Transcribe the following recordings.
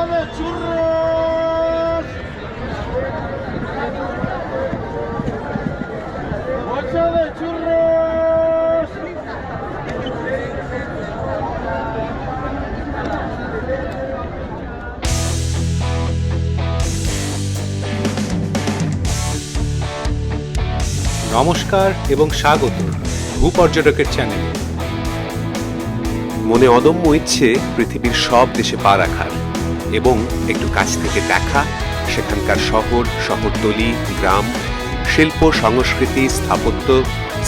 ¡Échale churros! ¡Échale churros! নমস্কার এবং স্বাগত ভূপর্যটকের চ্যানেলে। মনে অদম্য ইচ্ছে পৃথিবীর সব দেশে পা রাখার এবং একটু কাছ থেকে দেখা সেখানকার শহর, শহরতলি, গ্রাম, শিল্প, সংস্কৃতি, স্থাপত্য,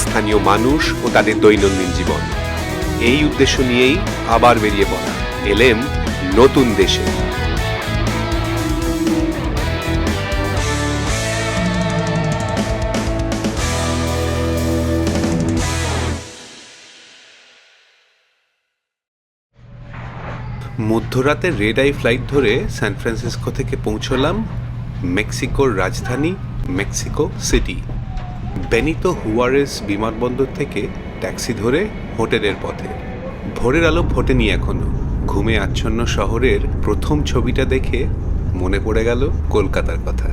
স্থানীয় মানুষ ও তাদের দৈনন্দিন জীবন। এই উদ্দেশ্য নিয়েই আবার বেরিয়ে পড়া এলেম নতুন দেশে। মধ্যরাতে রেড আই ফ্লাইট ধরে সান ফ্রান্সিসকো থেকে পৌঁছলাম মেক্সিকোর রাজধানী মেক্সিকো সিটি। বেনিতো হুয়ারেস বিমানবন্দর থেকে ট্যাক্সি ধরে হোটেলের পথে। ভোরের আলো ফোটেনি এখনো। ঘুমে আচ্ছন্ন শহরের প্রথম ছবিটা দেখে মনে পড়ে গেল কলকাতার কথা।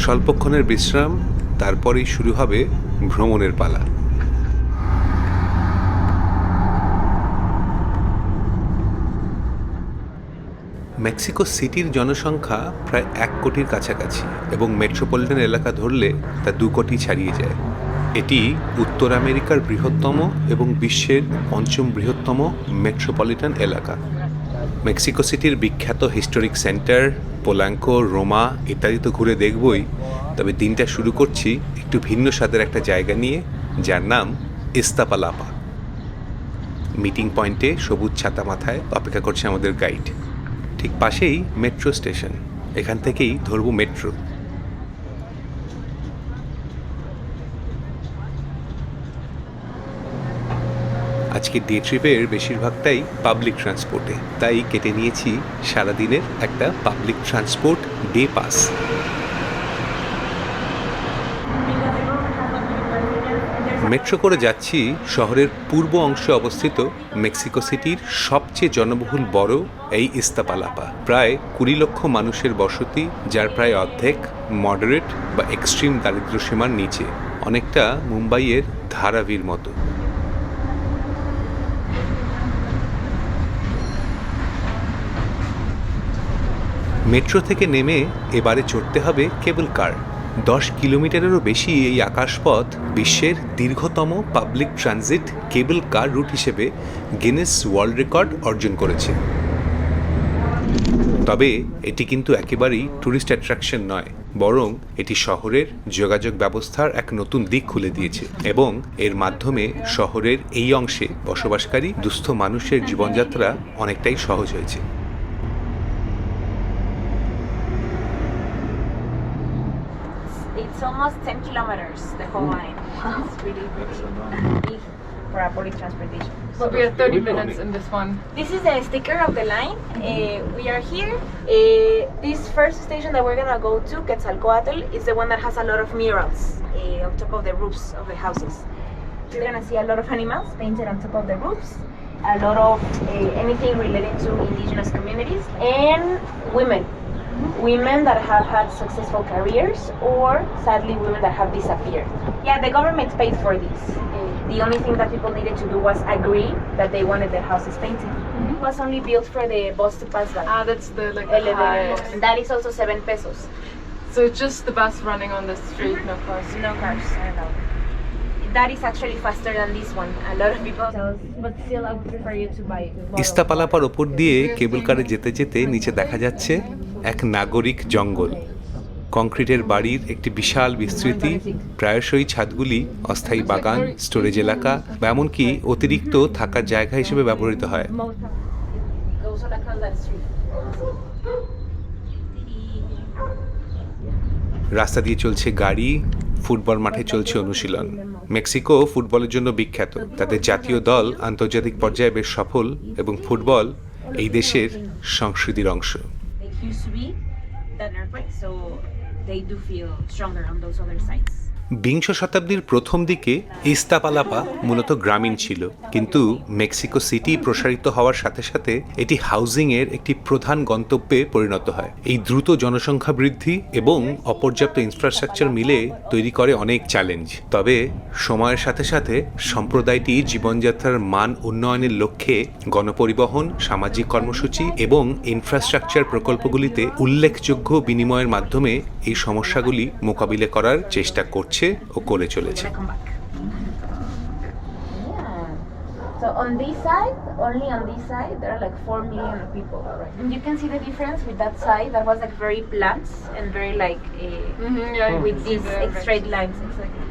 স্বল্পক্ষণের বিশ্রাম, তারপরেই শুরু হবে ভ্রমণের পালা। মেক্সিকো সিটির জনসংখ্যা প্রায় 1 কোটির কাছাকাছি এবং মেট্রোপলিটন এলাকা ধরলে তা 2 কোটি ছাড়িয়ে যায়। এটি উত্তর আমেরিকার বৃহত্তম এবং বিশ্বের 5ম বৃহত্তম মেট্রোপলিটন এলাকা। মেক্সিকো সিটির বিখ্যাত হিস্টোরিক সেন্টার, পোল্যাঙ্কো, রোমা ইত্যাদি তো ঘুরে দেখবই, তবে দিনটা শুরু করছি একটু ভিন্ন স্বাদের একটা জায়গা নিয়ে, যার নাম ইস্তাপালাপা। মিটিং পয়েন্টে সবুজ ছাতা মাথায় অপেক্ষা করছে আমাদের গাইড। ঠিক পাশেই মেট্রো স্টেশন, এখান থেকেই ধরব মেট্রো। আজকে ডে ট্রিপের বেশিরভাগটাই পাবলিক ট্রান্সপোর্টে, তাই কেটে নিয়েছি সারাদিনের একটা public transport day pass. Metro করে যাচ্ছি শহরের পূর্ব অংশে অবস্থিত মেক্সিকো সিটির সবচেয়ে জনবহুল বড় এই ইস্তাপালাপা। প্রায় 20 লক্ষ মানুষের বসতি, যার প্রায় অর্ধেক মডারেট বা এক্সট্রিম দারিদ্র্য সীমার নিচে, অনেকটা মুম্বাইয়ের ধারাভির মতো। মেট্রো থেকে নেমে এবারে চড়তে হবে কেবল কার। 10 কিলোমিটারেরও বেশি এই আকাশপথ বিশ্বের দীর্ঘতম পাবলিক ট্রানজিট কেবল কার রুট হিসেবে গিনেস ওয়ার্ল্ড রেকর্ড অর্জন করেছে। তবে এটি কিন্তু একেবারেই ট্যুরিস্ট অ্যাট্রাকশন নয়, বরং এটি শহরের যোগাযোগ ব্যবস্থার এক নতুন দিক খুলে দিয়েছে এবং এর মাধ্যমে শহরের এই অংশে বসবাসকারী দুস্থ মানুষের জীবনযাত্রা অনেকটাই সহজ হয়েছে। It's almost 10 kilometers, the whole line. It's really big for a public transportation. But we are 30 minutes in this one. This is the sticker of the line. We are here. This first station that we're gonna go to, Quetzalcoatl, is the one that has a lot of murals on top of the roofs of the houses. You're gonna see a lot of animals painted on top of the roofs, a lot of anything related to indigenous communities, and women that have had successful careers, or sadly women that have disappeared. Yeah, the government paid for this. The only thing that people needed to do was agree that they wanted their houses painted. It was only built for the bus to pass by. That's the Elevator. high. That is also 7 pesos. So it's just the bus running on the street, no cars. No cars. That is actually faster than this one. A lot of people, but still I would prefer you to buy. ইস্তাপালাপার ওপর দিয়ে কেবল কারে যেতে যেতে নিচে দেখা যাচ্ছে এক নাগরিক জঙ্গল। কংক্রিটের বাড়ির একটি বিশাল বিস্তৃতি, প্রায়শই ছাদগুলি অস্থায়ী বাগান, স্টোরেজ এলাকা বা এমনকি অতিরিক্ত থাকার জায়গা হিসেবে ব্যবহৃত হয়। রাস্তা দিয়ে চলছে গাড়ি, ফুটবল মাঠে চলছে অনুশীলন। মেক্সিকো ফুটবলের জন্য বিখ্যাত, তাদের জাতীয় দল আন্তর্জাতিক পর্যায়ে বেশ সফল এবং ফুটবল এই দেশের সংস্কৃতির অংশ। বিংশ শতাব্দীর প্রথম দিকে ইস্তাপালাপা মূলত গ্রামীণ ছিল, কিন্তু মেক্সিকো সিটি প্রসারিত হওয়ার সাথে সাথে এটি হাউজিংয়ের একটি প্রধান গন্তব্যে পরিণত হয়। এই দ্রুত জনসংখ্যা বৃদ্ধি এবং অপর্যাপ্ত ইনফ্রাস্ট্রাকচার মিলে তৈরি করে অনেক চ্যালেঞ্জ। তবে সময়ের সাথে সাথে সম্প্রদায়টি জীবনযাত্রার মান উন্নয়নের লক্ষ্যে গণপরিবহন, সামাজিক কর্মসূচি এবং ইনফ্রাস্ট্রাকচার প্রকল্পগুলিতে উল্লেখযোগ্য বিনিময়ের মাধ্যমে এই সমস্যাগুলি মোকাবিলা করার চেষ্টা করছে ও করে চলেছে। So on this side, only on this side, there are like 4 million people. And you can see the difference with that side that was like very blunt and very like with these straight lines. Exactly.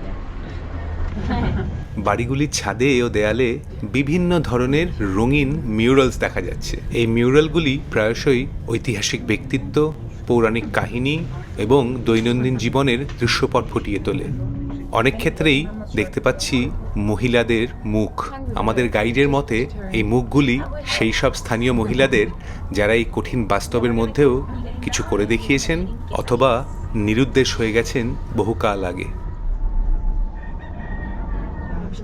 বাড়িগুলির ছাদে ও দেয়ালে বিভিন্ন ধরনের রঙিন মিউরালস দেখা যাচ্ছে। এই মিউরালগুলি প্রায়শই ঐতিহাসিক ব্যক্তিত্ব, পৌরাণিক কাহিনী এবং দৈনন্দিন জীবনের দৃশ্যপট ফুটিয়ে তোলে। অনেক ক্ষেত্রেই দেখতে পাচ্ছি মহিলাদের মুখ। আমাদের গাইডের মতে এই মুখগুলি সেই সব স্থানীয় মহিলাদের যারা এই কঠিন বাস্তবের মধ্যেও কিছু করে দেখিয়েছেন অথবা নিরুদ্দেশ হয়ে গেছেন বহুকাল আগে।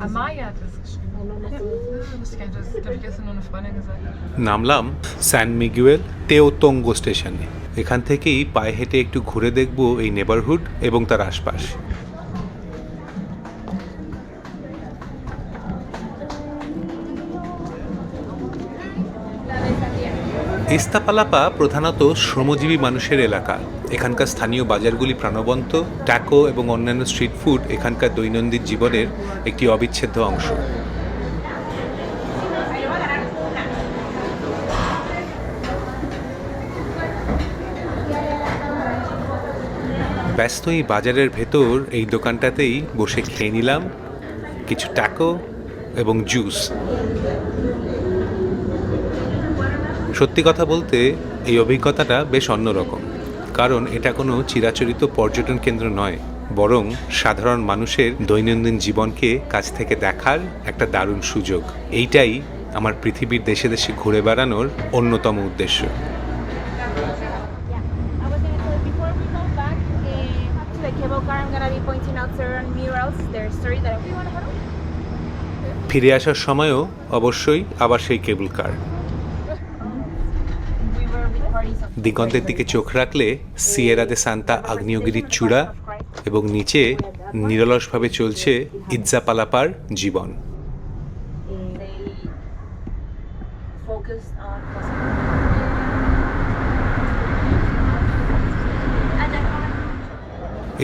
Amaya hat das geschrieben. Das habe ich gestern nur eine Freundin gesagt. নামলাম স্যান মিগুয়েল তেওতোঙ্গো স্টেশনে। এখান থেকেই পায়ে হেঁটে একটু ঘুরে দেখব এই নেবারহুড এবং তার আশপাশ। ইস্তাপালাপা প্রধানত শ্রমজীবী মানুষের এলাকা। এখানকার স্থানীয় বাজারগুলি প্রাণবন্ত, ট্যাকো এবং অন্যান্য স্ট্রিট ফুড এখানকার দৈনন্দিন জীবনের একটি অবিচ্ছেদ্য অংশ। ব্যস্ত এই বাজারের ভেতর এই দোকানটাতেই বসে খেয়ে নিলাম কিছু ট্যাকো এবং জুস। সত্যি কথা বলতে এই অভিজ্ঞতাটা বেশ অন্যরকম, কারণ এটা কোনো চিরাচরিত পর্যটন কেন্দ্র নয়, বরং সাধারণ মানুষের দৈনন্দিন জীবনকে কাছ থেকে দেখার একটা দারুণ সুযোগ। এইটাই আমার পৃথিবীর দেশে দেশে ঘুরে বেড়ানোর অন্যতম উদ্দেশ্য। ফিরে আসার সময়ও অবশ্যই আবার সেই কেবল কার। দিগন্তের দিকে চোখ রাখলে সিয়েরা দে সান্তা আগ্নেয়গিরির চূড়া এবং নিচে নিরলসভাবে চলছে ইৎজাপালাপার জীবন।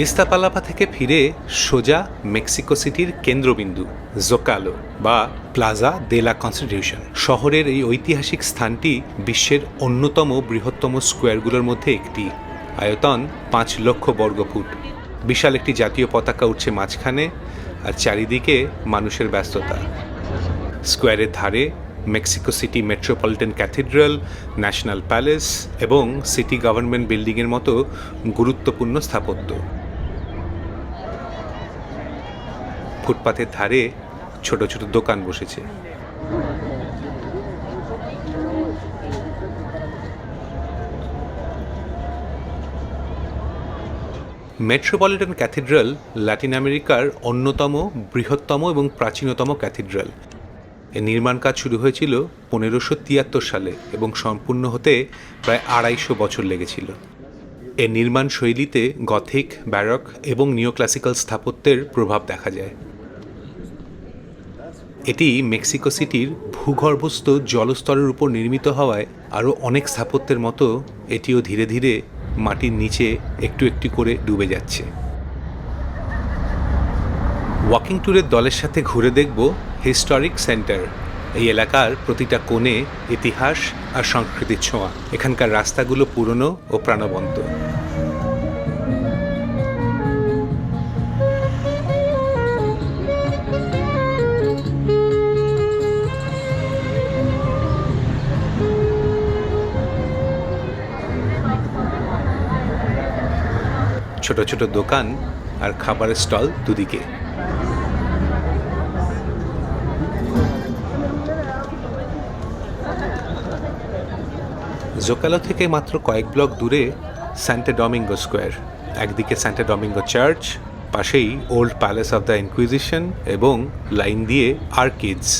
ইস্তাপালাপা থেকে ফিরে সোজা মেক্সিকো সিটির কেন্দ্রবিন্দু জোকালো বা প্লাজা দে লা কনস্টিটিউশন। শহরের এই ঐতিহাসিক স্থানটি বিশ্বের অন্যতম বৃহত্তম স্কোয়ারগুলোর মধ্যে একটি। আয়তন 5 লক্ষ বর্গফুট। বিশাল একটি জাতীয় পতাকা উঠছে মাঝখানে, আর চারিদিকে মানুষের ব্যস্ততা। স্কোয়ারের ধারে Mexico city metropolitan cathedral, national palace এবং সিটি গভর্নমেন্ট বিল্ডিংয়ের মতো গুরুত্বপূর্ণ স্থাপত্য। ফুটপাথের ধারে ছোট ছোট দোকান বসেছে। মেট্রোপলিটন ক্যাথিড্রাল ল্যাটিন আমেরিকার অন্যতম বৃহত্তম এবং প্রাচীনতম ক্যাথিড্রাল। এর নির্মাণ কাজ শুরু হয়েছিল 1573 সালে এবং সম্পূর্ণ হতে প্রায় 250 বছর লেগেছিল। এর নির্মাণ শৈলীতে গথিক, ব্যারক এবং নিওক্লাসিক্যাল স্থাপত্যের প্রভাব দেখা যায়। এটি মেক্সিকো সিটির ভূগর্ভস্থ জলস্তরের উপর নির্মিত হওয়ায় আরও অনেক স্থাপত্যের মতো এটিও ধীরে ধীরে মাটির নিচে একটু একটু করে ডুবে যাচ্ছে। ওয়াকিং ট্যুরের দলের সাথে ঘুরে দেখব হিস্টোরিক সেন্টার। এই এলাকার প্রতিটা কোণে ইতিহাস আর সংস্কৃতির ছোঁয়া। এখানকার রাস্তাগুলো পুরনো ও প্রাণবন্ত। ছোট ছোট দোকান আর খাবারের স্টল দুদিকে। জোকালো থেকে মাত্র কয়েক ব্লক দূরে সান্টা ডোমিঙ্গো স্কোয়ার। একদিকে সান্টা ডোমিঙ্গো চার্চ, পাশেই old palace of the inquisition এবং লাইন দিয়ে আর্কিডস।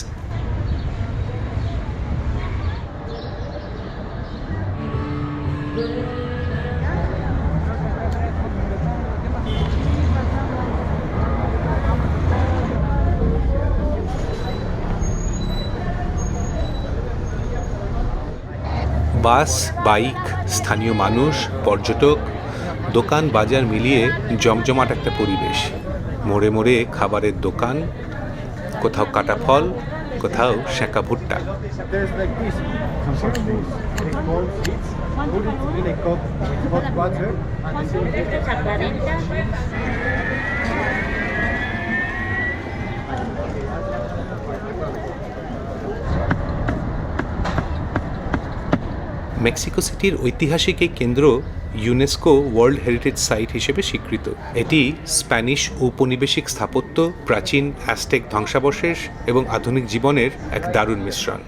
বাস, বাইক, স্থানীয় মানুষ, পর্যটক, দোকান বাজার মিলিয়ে জমজমাট একটা পরিবেশ। মোড়ে মোড়ে খাবারের দোকান, কোথাও কাটা ফল, কোথাও সেঁকা ভুট্টা। There's like this. They call seeds. Put it in a cup with hot water and Mexico সিটির ঐতিহাসিক এই কেন্দ্র ইউনেস্কো ওয়ার্ল্ড হেরিটেজ সাইট হিসেবে স্বীকৃত। এটি স্প্যানিশ ঔপনিবেশিক স্থাপত্য, প্রাচীন অ্যাজটেক ধ্বংসাবশেষ এবং আধুনিক জীবনের এক দারুণ মিশ্রণ।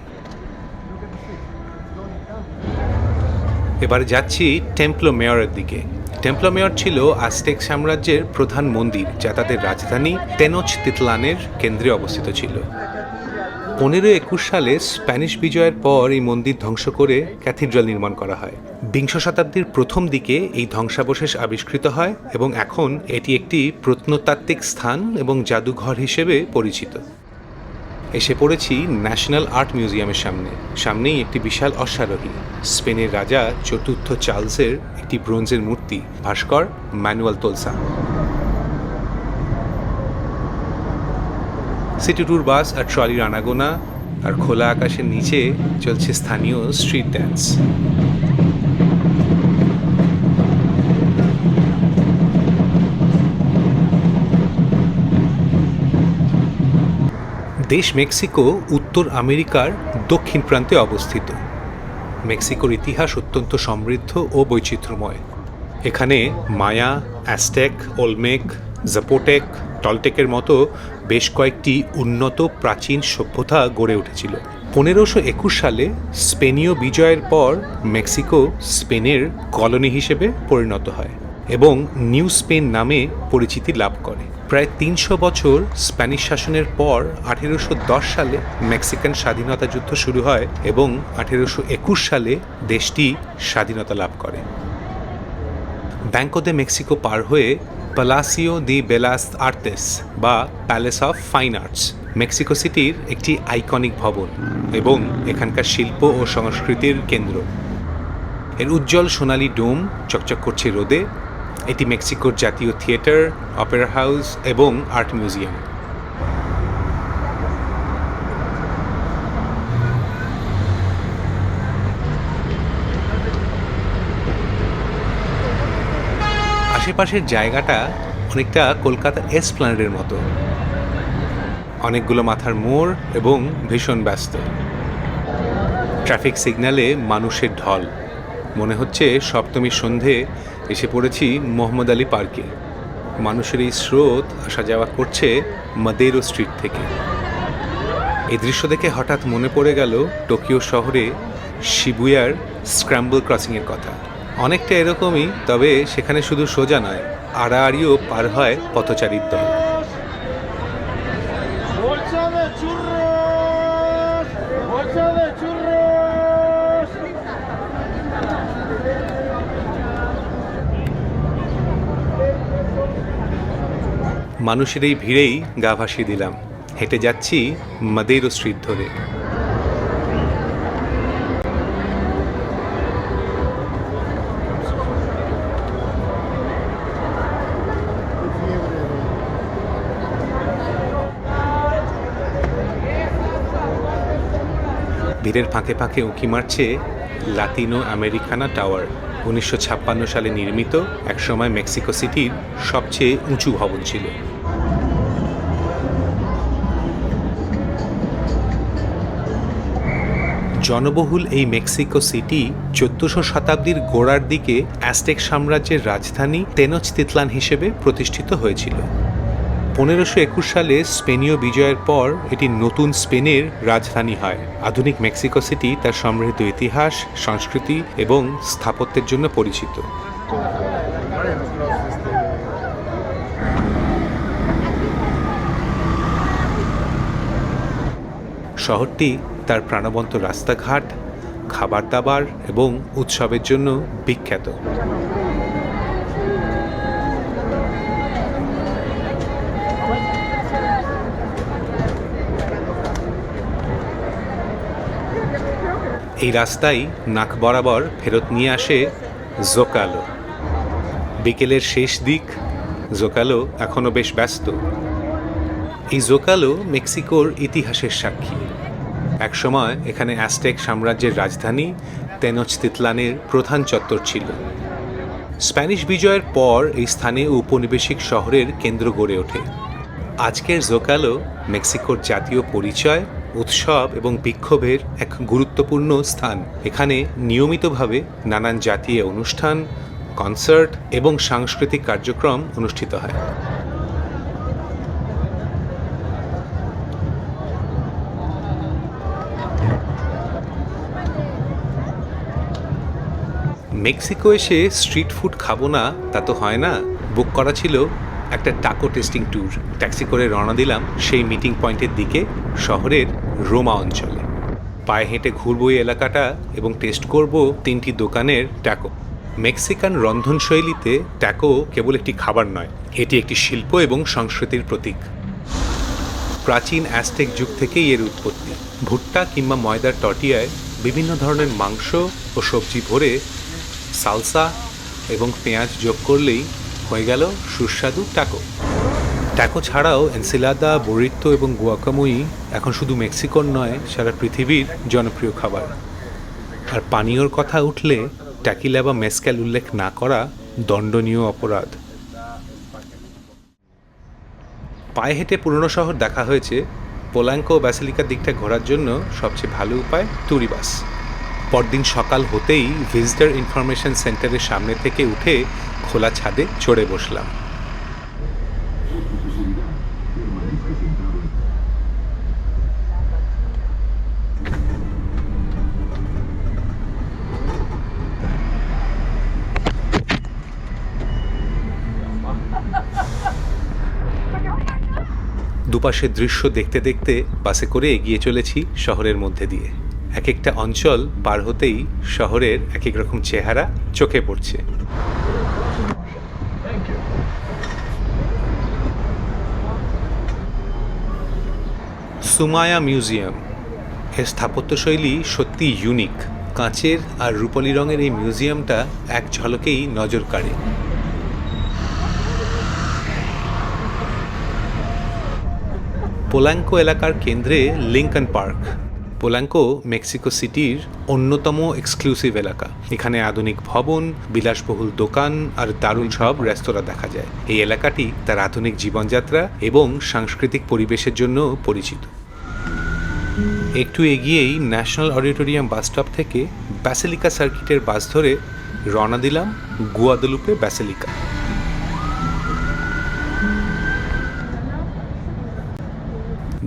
এবার যাচ্ছি টেম্পলো মেয়রের দিকে। টেম্পলো মেয়র ছিল অ্যাজটেক সাম্রাজ্যের প্রধান মন্দির, যা তাদের রাজধানী টেনোচতিতলানের কেন্দ্রে অবস্থিত ছিল। 1521 সালে স্প্যানিশ বিজয়ের পর এই মন্দির ধ্বংস করে ক্যাথিড্রাল নির্মাণ করা হয়। বিংশ শতাব্দীর প্রথম দিকে এই ধ্বংসাবশেষ আবিষ্কৃত হয় এবং এখন এটি একটি প্রত্নতাত্ত্বিক স্থান এবং জাদুঘর হিসেবে পরিচিত। এসে পড়েছি ন্যাশনাল আর্ট মিউজিয়ামের সামনেই একটি বিশাল অশ্বারোহী, স্পেনের রাজা চতুর্থ চার্লসের একটি ব্রোঞ্জের মূর্তি, ভাস্কর ম্যানুয়াল তোলসা। সিটি ট্যুর বাস আর ট্রলির আনাগোনা, আর খোলা আকাশের নিচে চলছে স্থানীয় স্ট্রিট ড্যান্স। দেশ মেক্সিকো উত্তর আমেরিকার দক্ষিণ প্রান্তে অবস্থিত। মেক্সিকোর ইতিহাস অত্যন্ত সমৃদ্ধ ও বৈচিত্র্যময়। এখানে মায়া, অ্যাজটেক, ওলমেক, জাপোটেক, টলটেকের মতো বেশ কয়েকটি উন্নত প্রাচীন সভ্যতা গড়ে উঠেছিল। 1521 সালে স্পেনীয় বিজয়ের পর মেক্সিকো স্পেনের কলোনি হিসেবে পরিণত হয় এবং নিউ স্পেন নামে পরিচিতি লাভ করে। প্রায় 300 বছর স্প্যানিশ শাসনের পর 1810 সালে মেক্সিকান স্বাধীনতা যুদ্ধ শুরু হয় এবং 1821 সালে দেশটি স্বাধীনতা লাভ করে। ব্যাঙ্কো দে মেক্সিকো পার হয়ে পালাসিও দি বেলাস আর্তেস বা palace of fine arts Mexico সিটির একটি আইকনিক ভবন এবং এখানকার শিল্প ও সংস্কৃতির কেন্দ্র। এর উজ্জ্বল সোনালী ডোম চকচক করছে রোদে। এটি মেক্সিকোর জাতীয় থিয়েটার, অপেরা হাউস এবং আর্ট মিউজিয়াম। আশেপাশের জায়গাটা অনেকটা কলকাতার এসপ্ল্যানেডের মতো, অনেকগুলো মাথার মোড় এবং ভীষণ ব্যস্ত। ট্রাফিক সিগন্যালে মানুষের ঢল। মনে হচ্ছে সপ্তমীর সন্ধে এসে পড়েছি মোহাম্মদ আলী পার্কে। মানুষের এই স্রোত আসা যাওয়া করছে মাদেরো স্ট্রিট থেকে। এই দৃশ্য দেখে হঠাৎ মনে পড়ে গেল টোকিও শহরে শিবুয়ার স্ক্র্যাম্বল ক্রসিংয়ের কথা। অনেকটা এরকমই, তবে সেখানে শুধু সোজা নয়, আড়াআড়িও পার হয় পথচারীর দল। bolsa de churros, bolsa de churros. মানুষের এই ভিড়েই গা ভাসিয়ে দিলাম। হেঁটে যাচ্ছি মাদেরো স্ট্রিট ধরে। ভিড়ের ফাঁকে ফাঁকে উঁকি মারছে লাতিনো আমেরিকানা টাওয়ার। 1956 সালে নির্মিত, একসময় মেক্সিকো সিটির সবচেয়ে উঁচু ভবন ছিল। জনবহুল এই মেক্সিকো সিটি 1400 শতাব্দীর গোড়ার দিকে অ্যাজটেক সাম্রাজ্যের রাজধানী টেনোচতিতলান হিসেবে প্রতিষ্ঠিত হয়েছিল। 1521 সালে স্পেনীয় বিজয়ের পর এটি নতুন স্পেনের রাজধানী হয়। আধুনিক মেক্সিকো সিটি তার সমৃদ্ধ ইতিহাস, সংস্কৃতি এবং স্থাপত্যের জন্য পরিচিত। শহরটি তার প্রাণবন্ত রাস্তাঘাট, খাবার দাবার এবং উৎসবের জন্য বিখ্যাত। এই রাস্তায় নাক বরাবর ফেরত নিয়ে আসে জোকালো। বিকেলের শেষ দিক, জোকালো এখনও বেশ ব্যস্ত। এই জোকালো মেক্সিকোর ইতিহাসের সাক্ষী। একসময় এখানে অ্যাজটেক সাম্রাজ্যের রাজধানী তেনোচতিতলানের প্রধান চত্বর ছিল। স্প্যানিশ বিজয়ের পর এই স্থানে উপনিবেশিক শহরের কেন্দ্র গড়ে ওঠে। আজকের জোকালো মেক্সিকোর জাতীয় পরিচয়, উৎসব এবং বিক্ষোভের এক গুরুত্বপূর্ণ স্থান। এখানে নিয়মিতভাবে নানান জাতীয় অনুষ্ঠান, কনসার্ট এবং সাংস্কৃতিক কার্যক্রম অনুষ্ঠিত হয়। মেক্সিকো এসে স্ট্রিট ফুড খাবো না তা তো হয় না। বুক করা ছিল একটা টাকো টেস্টিং ট্যুর। ট্যাক্সি করে রওনা দিলাম সেই মিটিং পয়েন্টের দিকে, শহরের রোমা অঞ্চলে। পায়ে হেঁটে ঘুরবো এই এলাকাটা এবং টেস্ট করব 3টি দোকানের ট্যাকো। মেক্সিকান রন্ধনশৈলীতে ট্যাকো কেবল একটি খাবার নয়, এটি একটি শিল্প এবং সংস্কৃতির প্রতীক। প্রাচীন অ্যাজটেক যুগ থেকেই এর উৎপত্তি। ভুট্টা কিংবা ময়দার টর্টিয়ায় বিভিন্ন ধরনের মাংস ও সবজি ভরে সালসা এবং পেঁয়াজ যোগ করলেই হয়ে গেল সুস্বাদু ট্যাকো। ট্যাকো ছাড়াও এনসিলাদা, বুরিতো এবং গুয়াকামুই এখন শুধু মেক্সিকোর নয়, সারা পৃথিবীর জনপ্রিয় খাবার। আর পানীয়র কথা উঠলে ট্যাকিলা বা মেসক্যাল উল্লেখ না করা দণ্ডনীয় অপরাধ। পায়ে হেঁটে পুরনো শহর দেখা হয়েছে। পোল্যাঙ্কো ও ব্যাসিলিকার দিকটা ঘোরার জন্য সবচেয়ে ভালো উপায় ট্যুরি বাস। পরদিন সকাল হতেই ভিজিটর ইনফরমেশন সেন্টারের সামনে থেকে উঠে খোলা ছাদে চড়ে বসলাম। দুপাশের দৃশ্য দেখতে দেখতে বাসে করে এগিয়ে চলেছি শহরের মধ্যে দিয়ে। এক একটা অঞ্চল পার হতেই শহরের এক এক রকম চেহারা চোখে পড়ছে। সুমায়া মিউজিয়াম, এর স্থাপত্যশৈলী সত্যি ইউনিক। কাঁচের আর রূপালি রঙের এই মিউজিয়ামটা এক ঝলকেই নজর কাড়ে। পোল্যাঙ্কো এলাকার কেন্দ্রে লিঙ্কন পার্ক। পোল্যাঙ্কো মেক্সিকো সিটির অন্যতম এক্সক্লুসিভ এলাকা। এখানে আধুনিক ভবন, বিলাসবহুল দোকান আর দারুণ সব রেস্তোরাঁ দেখা যায়। এই এলাকাটি তার আধুনিক জীবনযাত্রা এবং সাংস্কৃতিক পরিবেশের জন্য পরিচিত। একটু এগিয়েই ন্যাশনাল অডিটোরিয়াম বাস স্টপ থেকে ব্যাসিলিকা সার্কিটের বাস ধরে রওনা দিলাম গুয়াদালুপে ব্যাসিলিকা।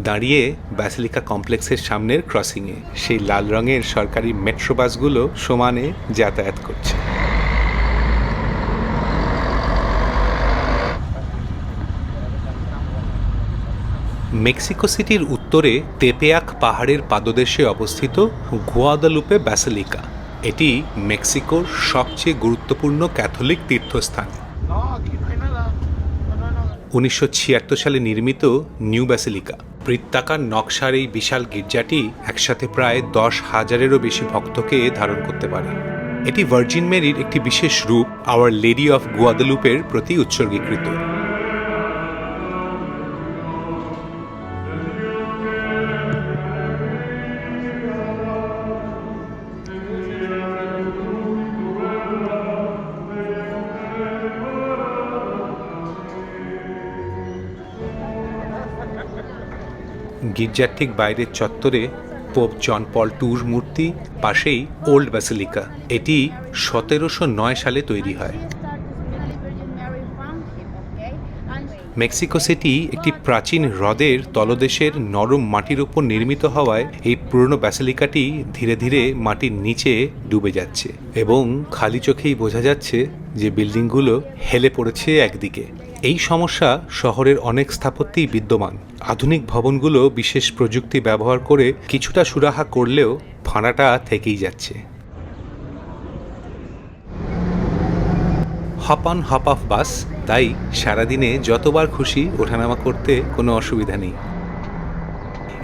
দাঁড়িয়ে ব্যাসিলিকা কমপ্লেক্সের সামনের ক্রসিংয়ে সেই লাল রঙের সরকারি মেট্রো বাসগুলো সমানে যাতায়াত করছে। মেক্সিকো সিটির উত্তরে তেপেয়াক পাহাড়ের পাদদেশে অবস্থিত গুয়াদালুপে ব্যাসিলিকা। এটি মেক্সিকোর সবচেয়ে গুরুত্বপূর্ণ ক্যাথলিক তীর্থস্থান। 1976 সালে নির্মিত নিউ ব্যাসিলিকা। বৃত্তাকার নকশার এই বিশাল গির্জাটি একসাথে প্রায় 10,000-এরও বেশি ভক্তকে ধারণ করতে পারে। এটি ভার্জিন মেরির একটি বিশেষ রূপ, আওয়ার লেডি অফ গুয়াদালুপের প্রতি উৎসর্গীকৃত। গির্জার ঠিক বাইরের চত্বরে পোপ জন পল টুর মূর্তি, পাশেই ওল্ড ব্যাসিলিকা। এটি 1709 সালে তৈরি হয়। মেক্সিকো সিটি একটি প্রাচীন হ্রদের তলদেশের নরম মাটির উপর নির্মিত হওয়ায় এই পুরনো ব্যাসিলিকাটি ধীরে ধীরে মাটির নিচে ডুবে যাচ্ছে এবং খালি চোখেই বোঝা যাচ্ছে যে বিল্ডিংগুলো হেলে পড়েছে একদিকে। এই সমস্যা শহরের অনেক স্থাপত্যেই বিদ্যমান। আধুনিক ভবনগুলো বিশেষ প্রযুক্তি ব্যবহার করে কিছুটা সুরাহা করলেও ফাঁড়াটা থেকেই যাচ্ছে। হপ অন হপ অফ বাস, তাই সারাদিনে যতবার খুশি ওঠানামা করতে কোনো অসুবিধা নেই।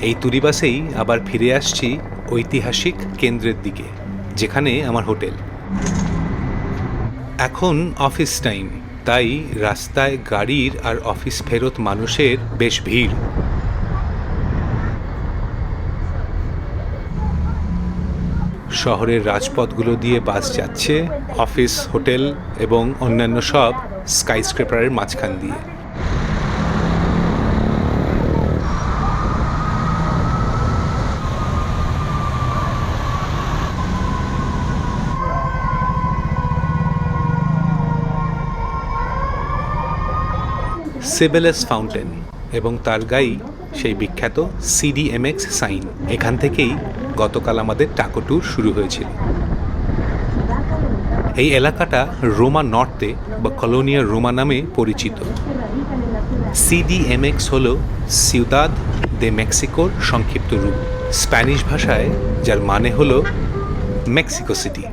এই ট্যুরি বাসেই আবার ফিরে আসছি ঐতিহাসিক কেন্দ্রের দিকে, যেখানে আমার হোটেল। এখন অফিস টাইম, তাই রাস্তায় গাড়ির আর অফিস ফেরত মানুষের বেশ ভিড়। শহরের রাজপথগুলো দিয়ে বাস যাচ্ছে অফিস, হোটেল এবং অন্যান্য সব স্কাইস্ক্রেপারের মাঝখান দিয়ে। সিবেলেস ফাউন্টেন এবং তার গাই সেই বিখ্যাত CDMX সাইন। এখান থেকেই গতকাল আমাদের টাকো ট্যুর শুরু হয়েছিল। এই এলাকাটা রোমা নর্তে বা কলোনিয়া রোমা নামে পরিচিত। CDMX হল সিউদাদ দে মেক্সিকোর সংক্ষিপ্ত রূপ, স্প্যানিশ ভাষায় যার মানে হলো মেক্সিকো সিটি।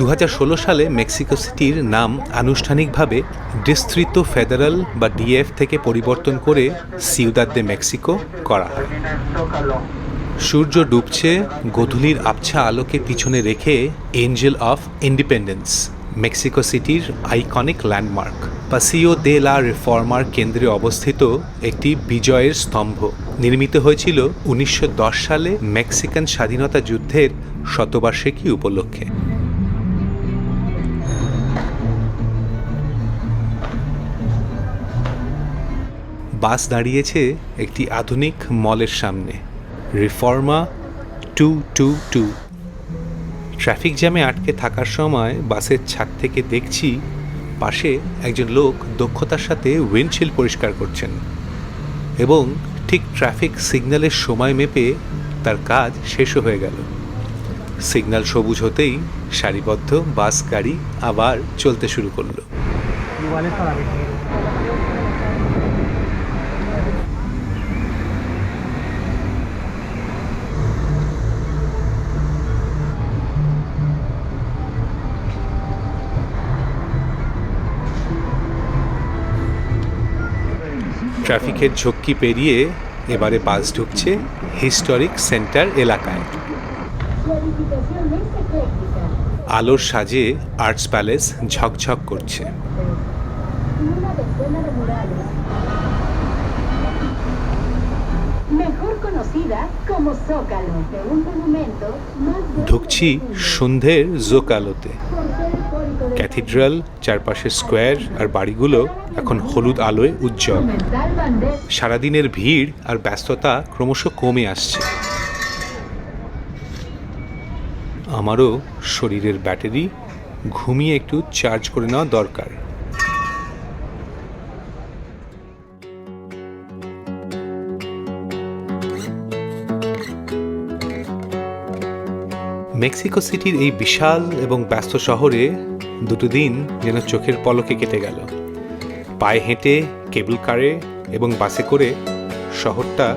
2016 সালে মেক্সিকো সিটির নাম আনুষ্ঠানিকভাবে ডিস্ট্রিতো ফেডারাল বা DF থেকে পরিবর্তন করে সিউদাদ দে মেক্সিকো করা হয়। সূর্য ডুবছে, গোধূলির আবছা আলোকে পিছনে রেখে এঞ্জেল অফ ইন্ডিপেন্ডেন্স, মেক্সিকো সিটির আইকনিক ল্যান্ডমার্ক পাসিও দে লা রিফর্মার কেন্দ্রে অবস্থিত একটি বিজয়ের স্তম্ভ। নির্মিত হয়েছিল 1910 সালে মেক্সিকান স্বাধীনতা যুদ্ধের শতবার্ষিকী উপলক্ষে। বাস দাঁড়িয়েছে একটি আধুনিক মলের সামনে, রিফর্মা 222। ট্রাফিক জ্যামে আটকে থাকার সময় বাসের ছাদ থেকে দেখছি পাশে একজন লোক দক্ষতার সাথে উইন্ডশিল্ড পরিষ্কার করছেন এবং ঠিক ট্রাফিক সিগন্যালের সময় মেপে তার কাজ শেষও হয়ে গেল। সিগন্যাল সবুজ হতেই সারিবদ্ধ বাস গাড়ি আবার চলতে শুরু করলো। ট্রাফিকের ঝক্কি পেরিয়ে এবারে বাস ঢুকছে হিস্টোরিক সেন্টার এলাকায়। আলোর সাজে আর্টস প্যালেস ঝকঝক করছে। ঢুকছি সন্ধ্যের জোকালোতে। ক্যাথিড্রাল, চারপাশের স্কোয়ার আর বাড়িগুলো এখন হলুদ আলোয় উজ্জ্বল। সারাদিনের ভিড় আর ব্যস্ততা ক্রমশ কমে আসছে। আমারও শরীরের ব্যাটারি ঘুমিয়ে একটু চার্জ করে নেওয়া দরকার। মেক্সিকো সিটির এই বিশাল এবং ব্যস্ত শহরে দুটো দিন যেন চোখের পলকে কেটে গেল। পায়ে হেঁটে, কেবল কারে এবং বাসে করে শহরটা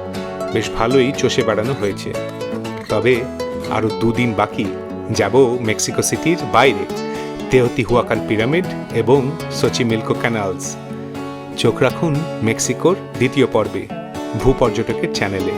বেশ ভালোই চষে বেড়ানো হয়েছে। তবে আরও 2 দিন বাকি, যাব মেক্সিকো সিটির বাইরে, তেওতিহুয়াকান পিরামিড এবং সোচিমিলকো ক্যানালস। চোখ রাখুন মেক্সিকোর দ্বিতীয় পর্বে ভূপর্যটকের চ্যানেলে।